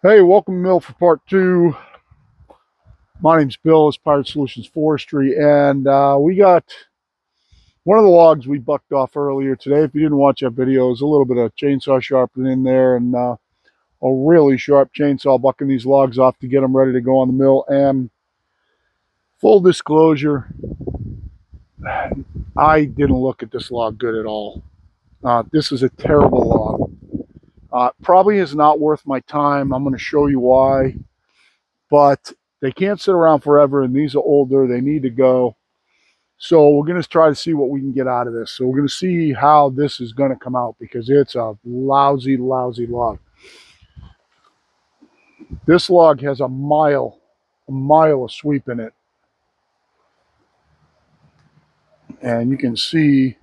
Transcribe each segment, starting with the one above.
Hey, welcome to Mill for part two. My name's Bill, it's Pirate Solutions Forestry, and we got one of the logs we bucked off earlier today. If you didn't watch that video, there's a little bit of chainsaw sharpening in there, and a really sharp chainsaw bucking these logs off to get them ready to go on the mill. And full disclosure, I didn't look at this log good at all. This is a terrible log. Probably is not worth my time. I'm going to show you why. But they can't sit around forever, and these are older. They need to go. So we're going to try to see what we can get out of this. So we're going to see how this is going to come out, because it's a lousy, lousy log. This log has a mile of sweep in it. And you can see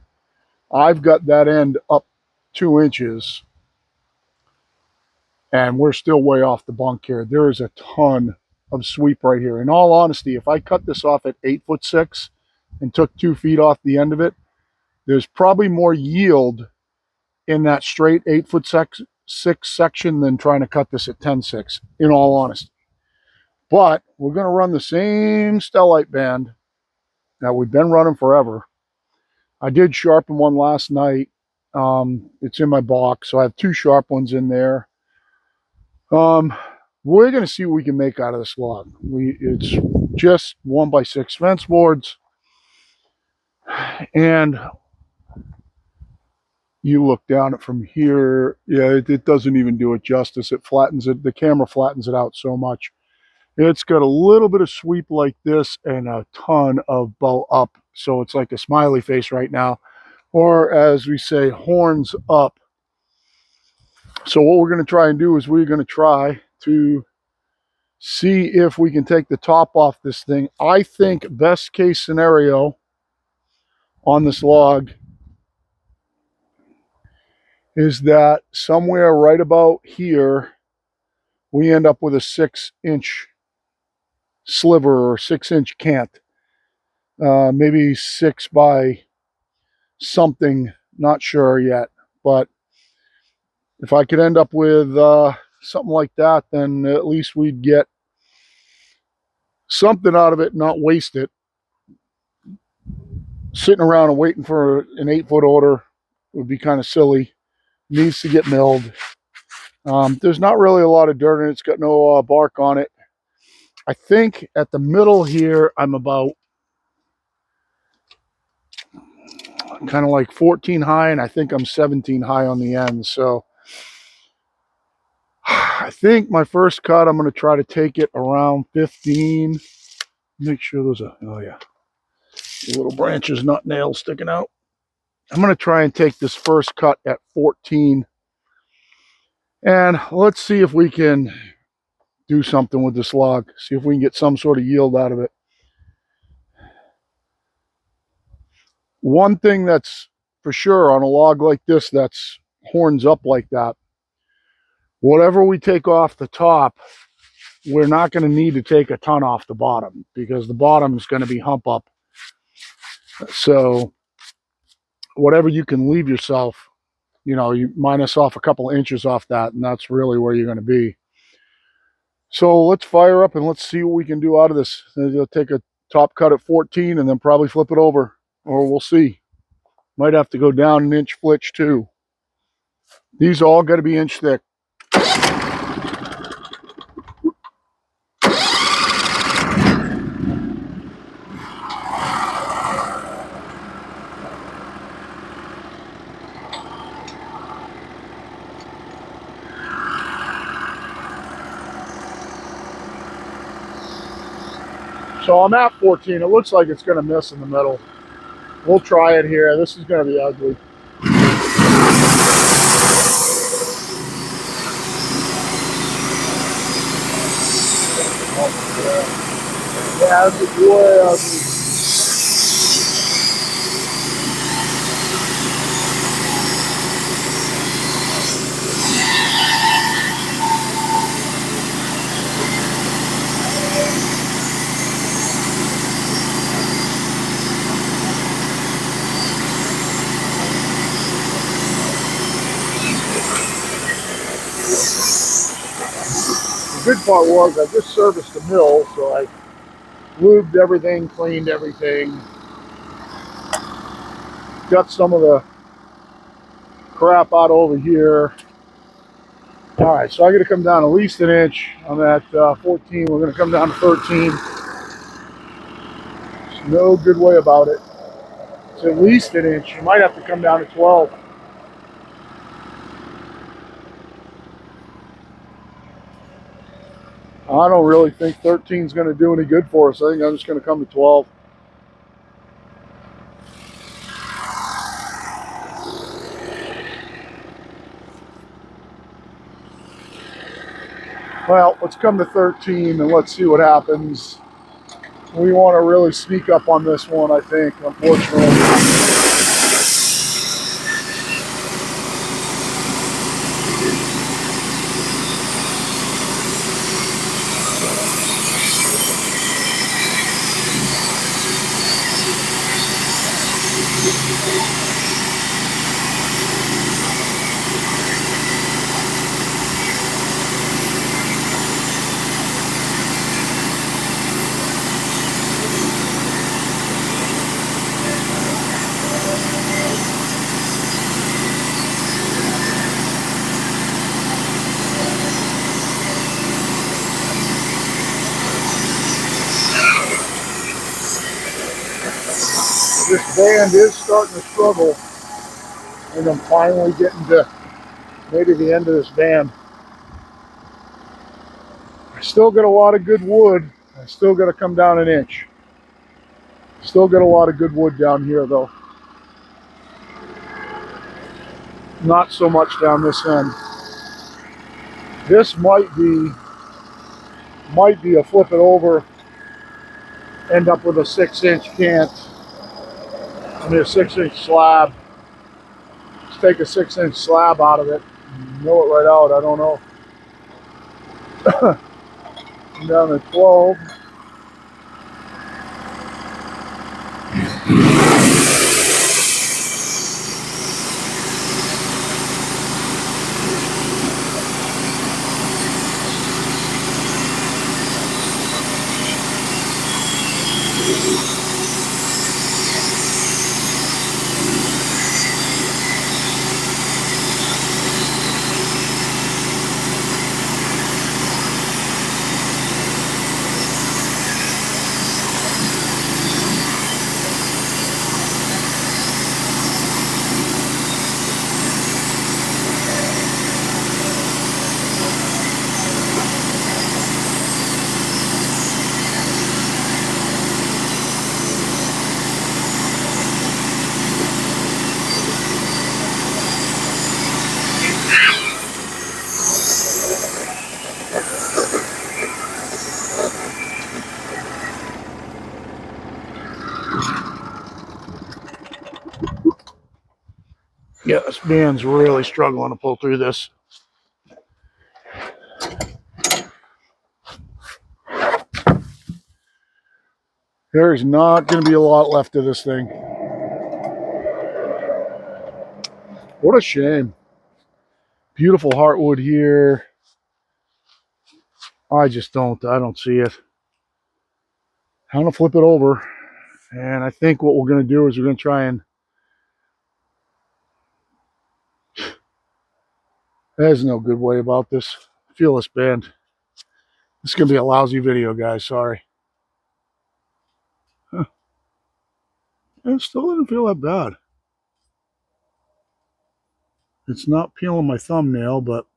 I've got that end up 2 inches, and we're still way off the bunk here. There is a ton of sweep right here. In all honesty, if I cut this off at 8'6" and took 2 feet off the end of it, there's probably more yield in that straight 8'6" section than trying to cut this at 10'6", in all honesty. But we're going to run the same stellite band that we've been running forever. I did sharpen one last night. It's in my box, so I have 2 sharp ones in there. We're going to see what we can make out of this log. It's just 1x6 fence boards, and you look down it from here, yeah, it doesn't even do it justice. It flattens it. The camera flattens it out so much. It's got a little bit of sweep like this and a ton of bow up. So it's like a smiley face right now, or as we say, horns up. So what we're going to try and do is we're going to try to see if we can take the top off this thing. I think best case scenario on this log is that somewhere right about here, we end up with a 6-inch sliver or 6-inch cant. Maybe 6 by something, not sure yet. But if I could end up with something like that, then at least we'd get something out of it, not waste it. Sitting around and waiting for an 8-foot order would be kind of silly. Needs to get milled. There's not really a lot of dirt in it. It's got no bark on it. I think at the middle here, I'm about kind of like 14 high, and I think I'm 17 high on the end. So I think my first cut, I'm going to try to take it around 15. Make sure those are, oh yeah, the little branches, not nails sticking out. I'm going to try and take this first cut at 14. And let's see if we can do something with this log. See if we can get some sort of yield out of it. One thing that's for sure on a log like this that's horns up like that, whatever we take off the top, we're not going to need to take a ton off the bottom, because the bottom is going to be hump up. So whatever you can leave yourself, you know, you minus off a couple of inches off that, and that's really where you're going to be. So let's fire up and let's see what we can do out of this. You'll take a top cut at 14 and then probably flip it over, or we'll see. Might have to go down an inch flitch too. These all got to be inch thick. So I'm at 14. It looks like it's going to miss in the middle. We'll try it here. This is going to be ugly. Oh, yeah, it's way ugly. Good part was I just serviced the mill, so I lubed everything, cleaned everything, got some of the crap out over here. All right, so I got to come down at least an inch. I'm at 14. We're going to come down to 13. There's no good way about it. It's at least an inch. You might have to come down to 12. I don't really think 13 is going to do any good for us. I think I'm just going to come to 12. Well, let's come to 13 and let's see what happens. We want to really sneak up on this one, I think, unfortunately. This band is starting to struggle, and I'm finally getting to maybe the end of this band. I still got a lot of good wood. I still got to come down an inch. Still got a lot of good wood down here, though. Not so much down this end. This might be a flip it over, end up with a 6-inch cant. I mean a 6-inch slab. Let's take a 6-inch slab out of it. Mill it right out. I don't know. I'm down to 12. Yeah, this man's really struggling to pull through this. There's not going to be a lot left of this thing. What a shame. Beautiful heartwood here. I don't see it. I'm going to flip it over. And I think what we're going to do is we're going to try and... There's no good way about this. Feel this bend. This is going to be a lousy video, guys. Sorry. Huh. It still doesn't feel that bad. It's not peeling my thumbnail, but...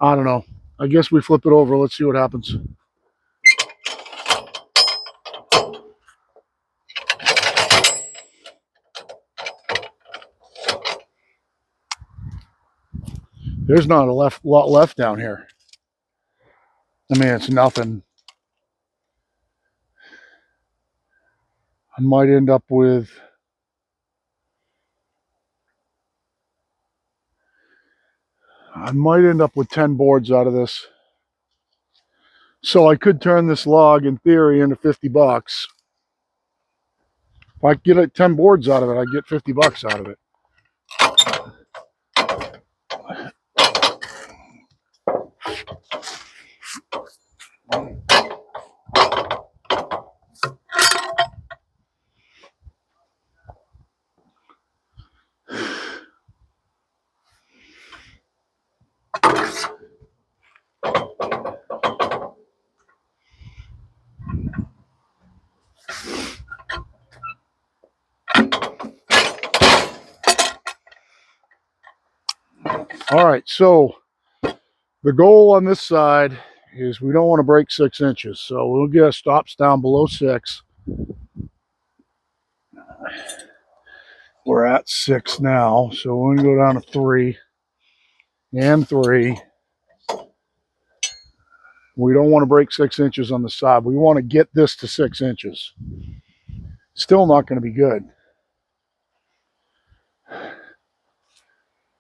I don't know. I guess we flip it over. Let's see what happens. There's not a lot left down here. I mean, it's nothing. I might end up with... I might end up with 10 boards out of this. So I could turn this log, in theory, into 50 bucks. If I get 10 boards out of it, I get 50 bucks out of it. All right, so the goal on this side is we don't want to break 6 inches. So we'll get stops down below 6. We're at 6 now, so we're going to go down to 3 and 3. We don't want to break 6 inches on the side. We want to get this to 6 inches. Still not going to be good.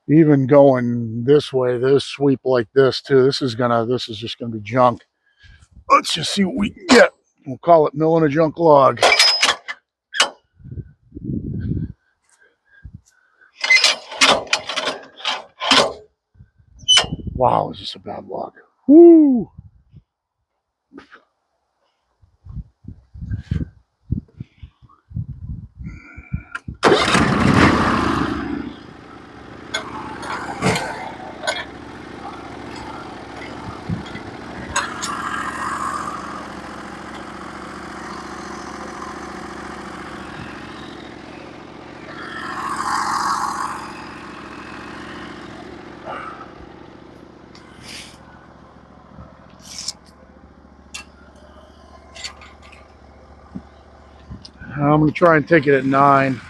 Even going this way, this sweep like this too, this is just gonna be junk. Let's just see what we can get. We'll call it milling a junk log. Wow, is this a bad log? Woo! I'm gonna try and take it at 9.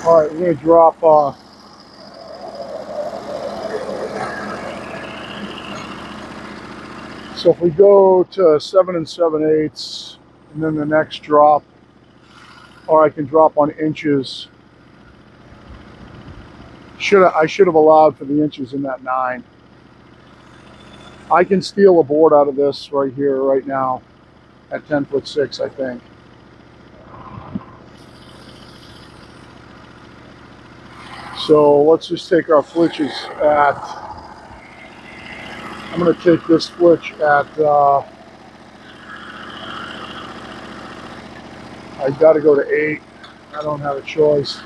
All right, we're gonna drop. So if we go to 7 7/8, and then the next drop, or I can drop on inches. I should have allowed for the inches in that 9. I can steal a board out of this right here, right now, at 10'6", I think. So let's just take our flitches at, I'm going to take this flitch at, I got to go to 8. I don't have a choice.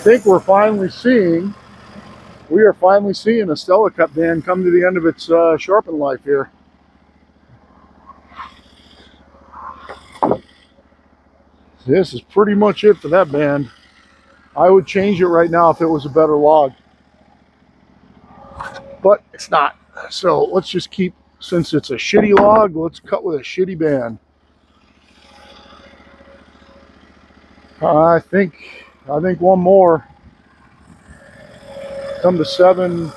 I think we are finally seeing a Stella Cut band come to the end of its sharpen life here. This is pretty much it for that band. I would change it right now if it was a better log, but it's not. So let's just keep, since it's a shitty log, let's cut with a shitty band. I think one more. Come to 7.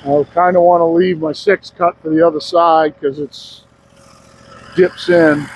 I kind of want to leave my 6 cut for the other side because it's dips in.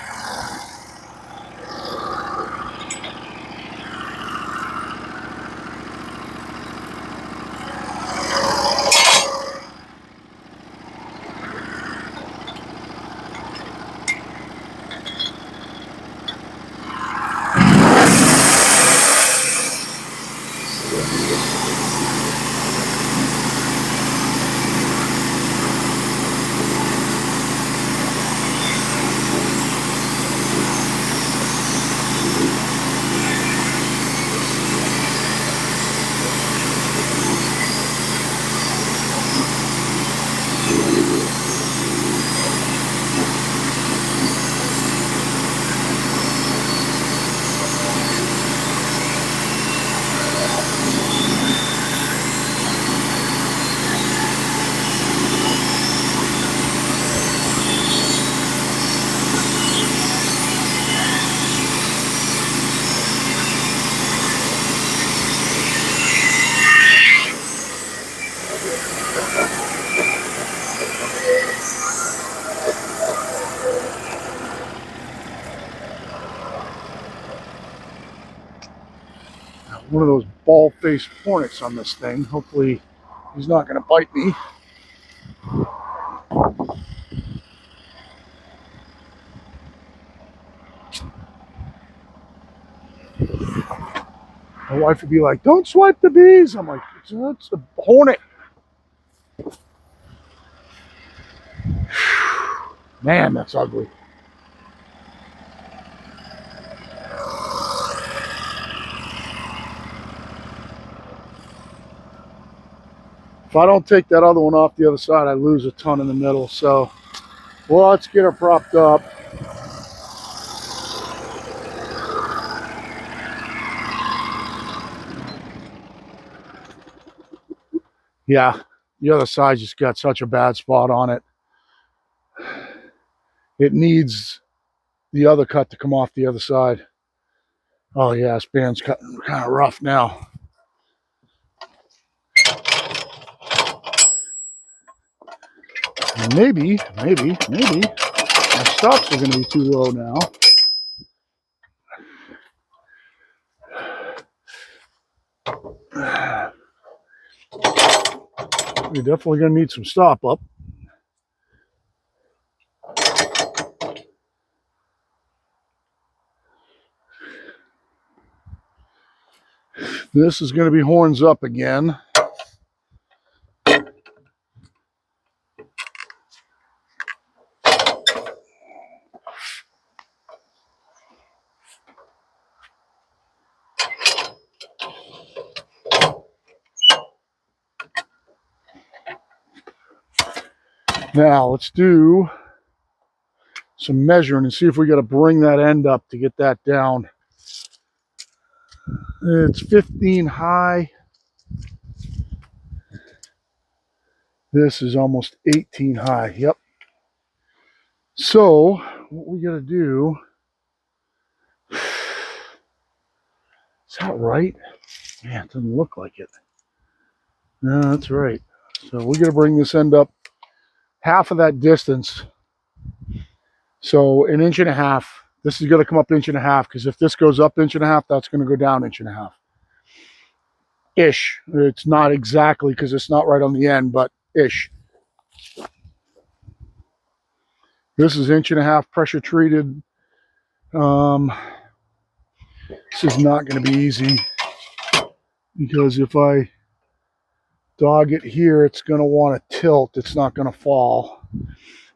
One of those ball-faced hornets on this thing. Hopefully he's not going to bite me. My wife would be like, "Don't swipe the bees." I'm like, "It's a hornet." Man, that's ugly. If I don't take that other one off the other side, I lose a ton in the middle. So, well, let's get her propped up. Yeah, the other side just got such a bad spot on it. It needs the other cut to come off the other side. Oh yeah, this band's cutting kind of rough now. And maybe my stops are going to be too low now. We're definitely going to need some stop up. This is going to be horns up again. Now let's do some measuring and see if we got to bring that end up to get that down. It's 15 high. This is almost 18 high. Yep. So what we got to do, is that right? Man, it doesn't look like it. No, that's right. So we got to bring this end up half of that distance. So an inch and a half. This is going to come up inch and a half, because if this goes up inch and a half, that's going to go down inch and a half. Ish. It's not exactly, because it's not right on the end, but ish. This is inch and a half pressure treated. This is not going to be easy, because if I dog it here, it's going to want to tilt. It's not going to fall.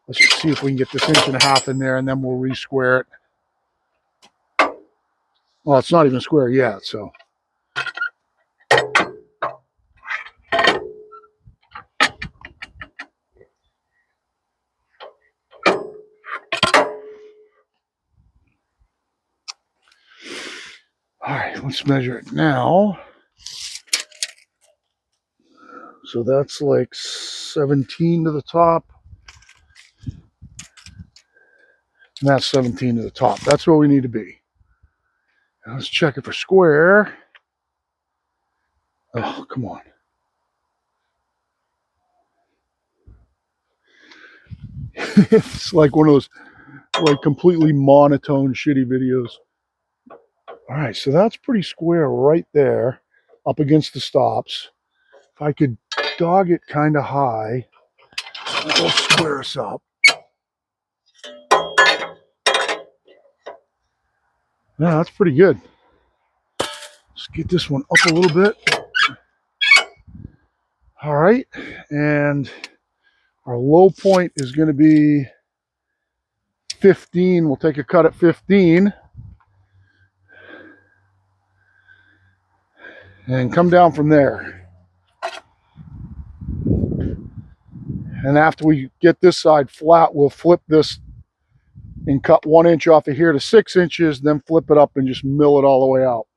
Let's just see if we can get this inch and a half in there, and then we'll re-square it. Well, it's not even square yet, so. All right, let's measure it now. So that's like 17 to the top. And that's 17 to the top. That's where we need to be. Now let's check it for square. Oh, come on. It's like one of those like completely monotone, shitty videos. All right, so that's pretty square right there, up against the stops. If I could dog it kind of high, that'll square us up. Yeah, that's pretty good. Let's get this one up a little bit. All right, and our low point is going to be 15. We'll take a cut at 15 and come down from there. And after we get this side flat, we'll flip this and cut 1 inch off of here to 6 inches, then flip it up and just mill it all the way out.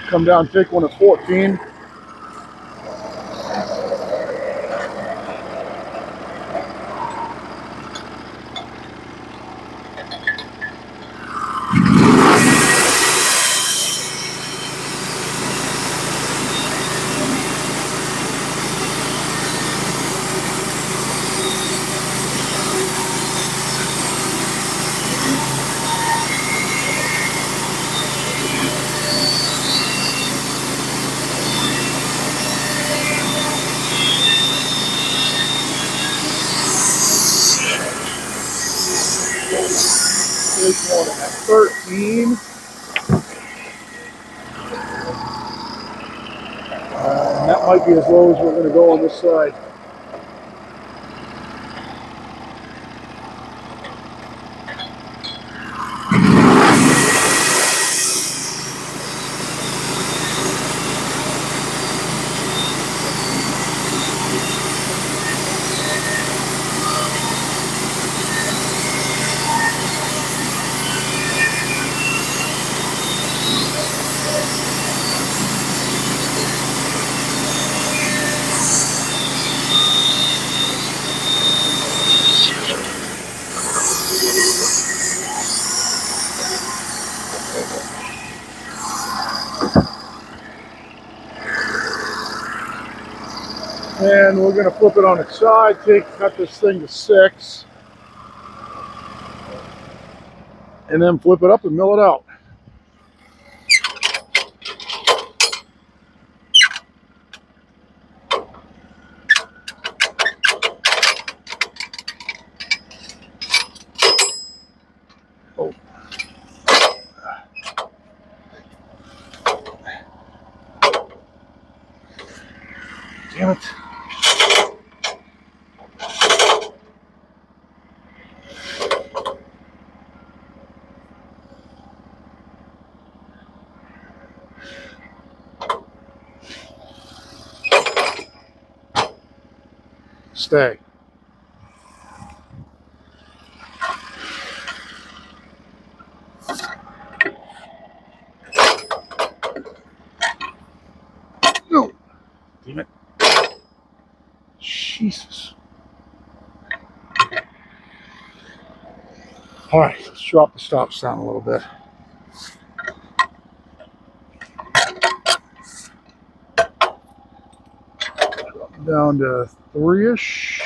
Come down, take one at 14. Take one at 13. And that might be as low as we're going to go on this side. And we're going to flip it on its side, cut this thing to 6, and then flip it up and mill it out. Oh. Damn it. Stay. No. Damn it. Jesus. All right, let's drop the stops down a little bit. Drop down to 3-ish.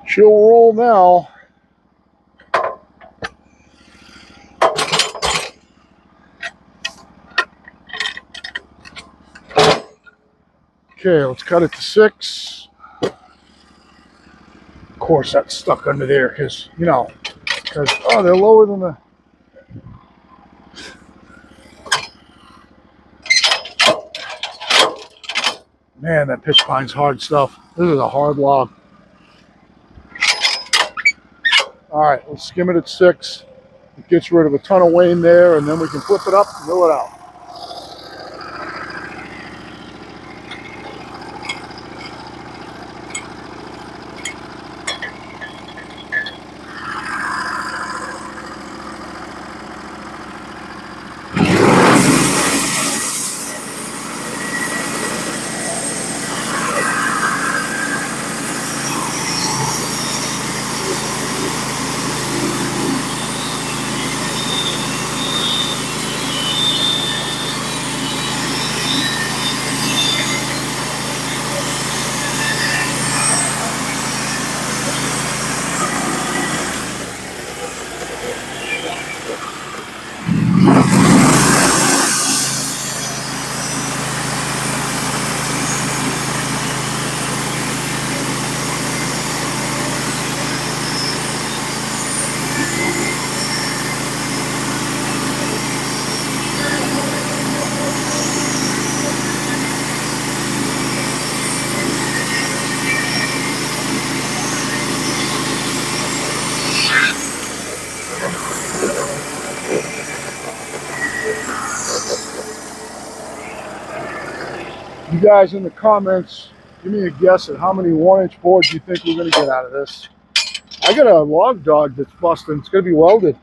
She'll roll now. Okay, let's cut it to 6. Of course, that's stuck under there because, you know, Oh, they're lower than the... Man, that pitch pine's hard stuff. This is a hard log. All right, let's skim it at 6. It gets rid of a ton of wane there, and then we can flip it up and mill it out. You guys in the comments, give me a guess at how many 1-inch boards you think we're going to get out of this. I got a log dog that's busting. It's going to be welded.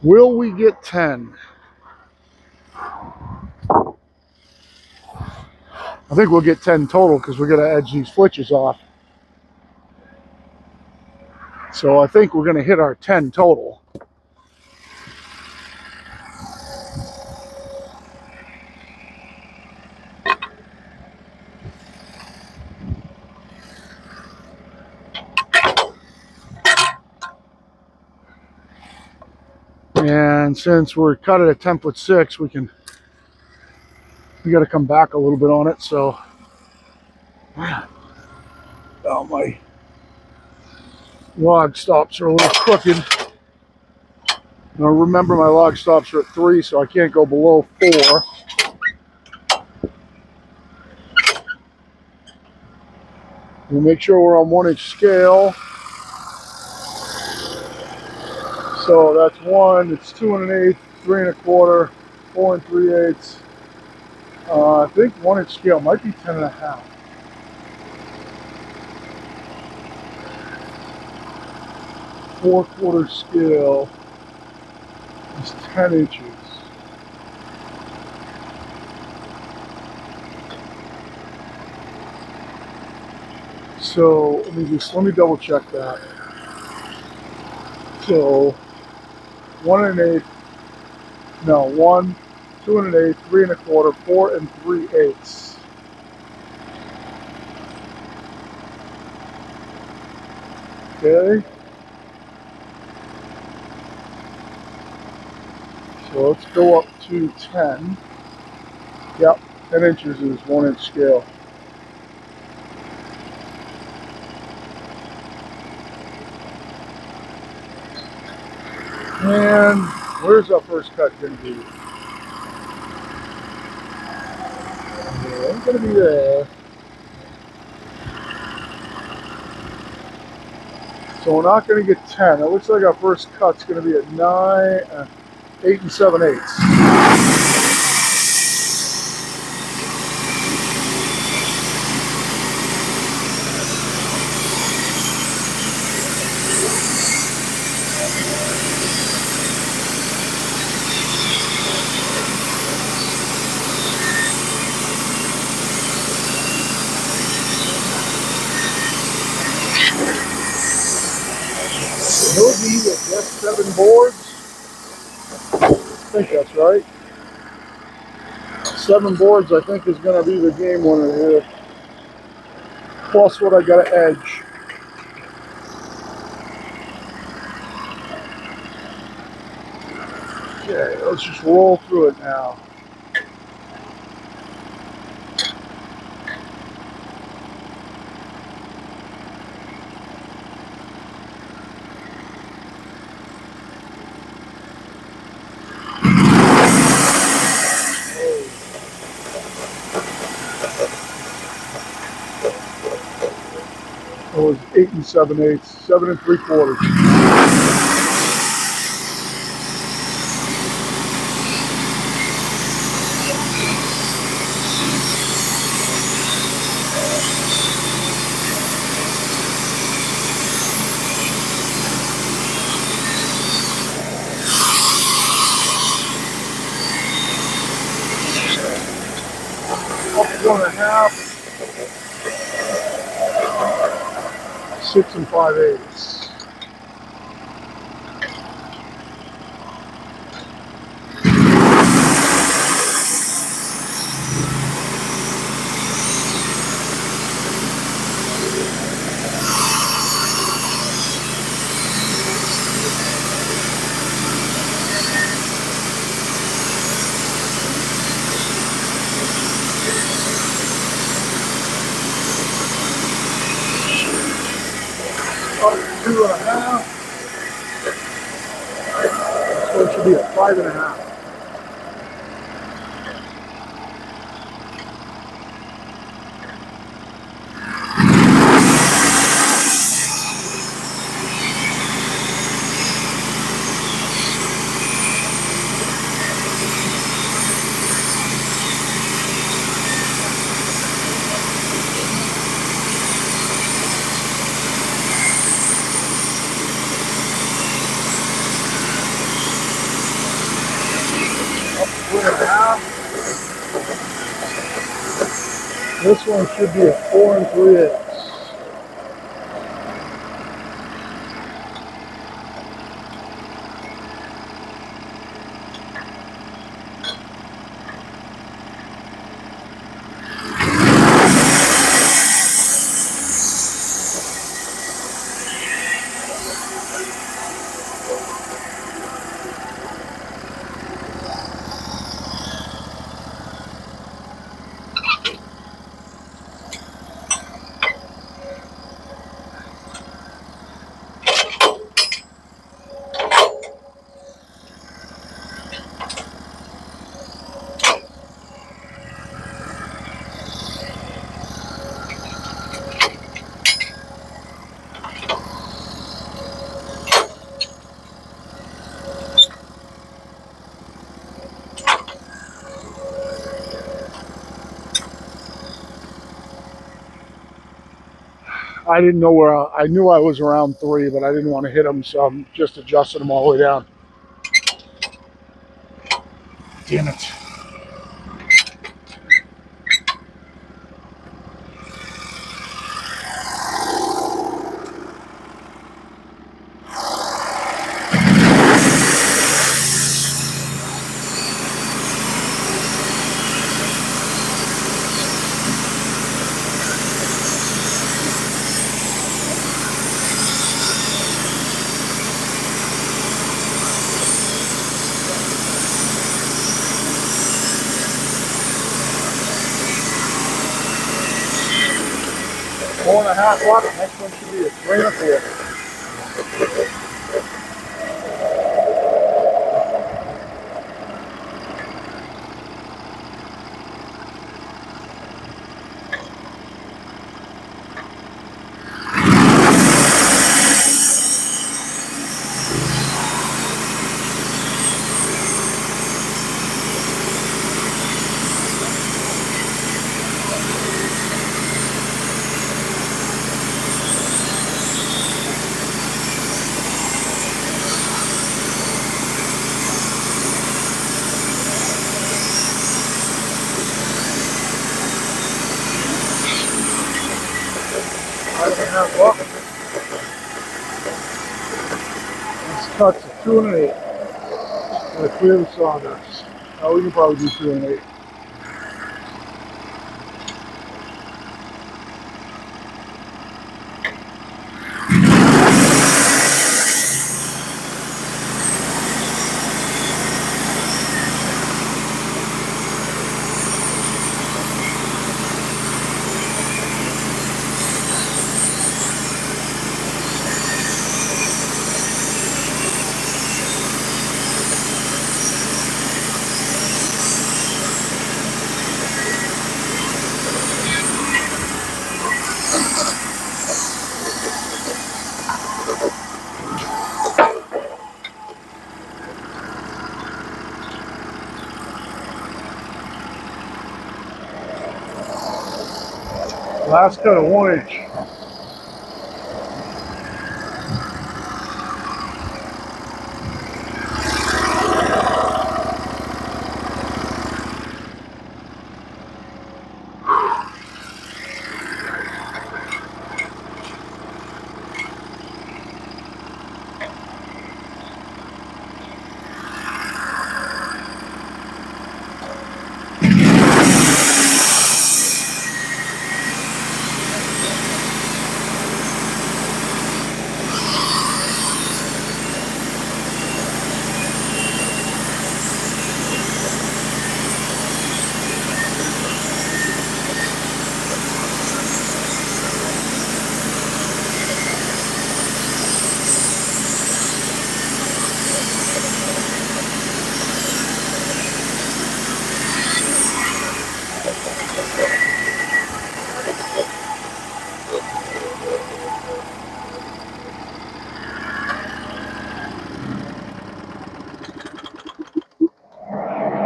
Will we get 10? I think we'll get 10 total because we're going to edge these flitches off. So I think we're going to hit our 10 total. And since we're cut it at 10'6", we got to come back a little bit on it. So, oh, my log stops are a little crooked. Now remember, my log stops are at 3, so I can't go below 4. We'll make sure we're on 1-inch scale. So that's 1, it's 2 1/8, 3 1/4, 4 3/8. I think 1-inch scale might be 10 1/2. 4/4 scale is 10 inches. So let me double check that. So 1 1/8, no, 1, 2 1/8, 3 1/4, 4 3/8. Okay. So let's go up to 10. Yep, 10 inches is 1-inch scale. And where's our first cut going to be? Yeah, it's going to be there. So we're not going to get 10. It looks like our first cut's going to be at 8 7/8. He'll be with just 7 boards. I think that's right. 7 boards, I think, is going to be the game winner here. Plus what I got to edge. Okay, let's just roll through it now. was 8 7/8, 7 3/4. Up 1.5, 6 5/8. Up 2.5. So it should be a 5.5. Up 3.5. This one should be a 4 3/8. I didn't know where I knew I was around 3, but I didn't want to hit them, so I'm just adjusting them all the way down. Damn it. Four and a half up. Next one should be a 3 1/4. Well, let's cut to 2 1/8. And clear the sawdust. Oh, we can probably do 2 1/8. Last cut of 1 inch.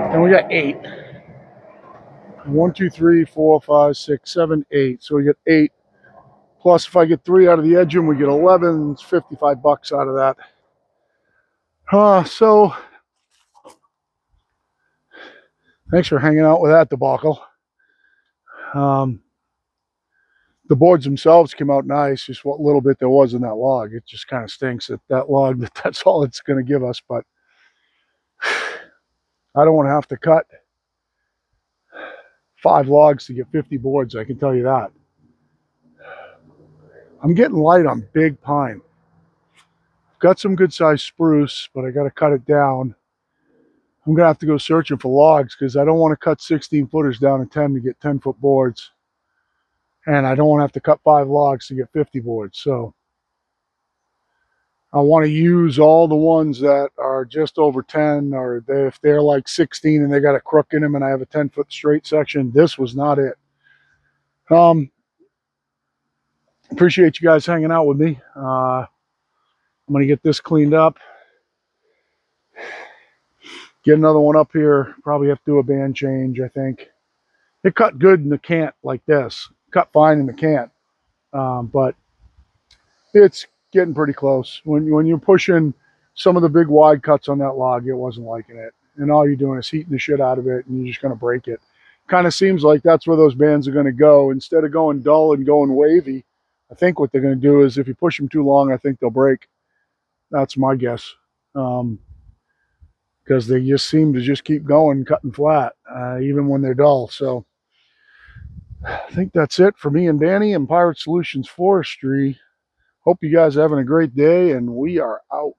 And we got 8. 1, 2, 3, 4, 5, 6, 7, 8. So we get 8. Plus, if I get 3 out of the edging, we get 11. It's $55 out of that. So thanks for hanging out with that debacle. The boards themselves came out nice. Just what little bit there was in that log, it just kind of stinks that log. That's all it's going to give us. But I don't want to have to cut 5 logs to get 50 boards. I can tell you that. I'm getting light on big pine. I've got some good sized spruce, but I got to cut it down. I'm going to have to go searching for logs because I don't want to cut 16 footers down to 10 to get 10-foot boards. And I don't want to have to cut 5 logs to get 50 boards. So I want to use all the ones that are just over 10, or if they're like 16 and they got a crook in them and I have a 10-foot straight section. This was not it. Appreciate you guys hanging out with me. I'm going to get this cleaned up. Get another one up here. Probably have to do a band change, I think. It cut good in the cant like this. Cut fine in the cant. But it's getting pretty close. When you're pushing some of the big wide cuts on that log, it wasn't liking it. And all you're doing is heating the shit out of it, and you're just going to break it. Kind of seems like that's where those bands are going to go. Instead of going dull and going wavy, I think what they're going to do is if you push them too long, I think they'll break. That's my guess. Because they just seem to just keep going, cutting flat, even when they're dull. So I think that's it for me and Danny and Pirate Solutions Forestry. Hope you guys are having a great day, and we are out.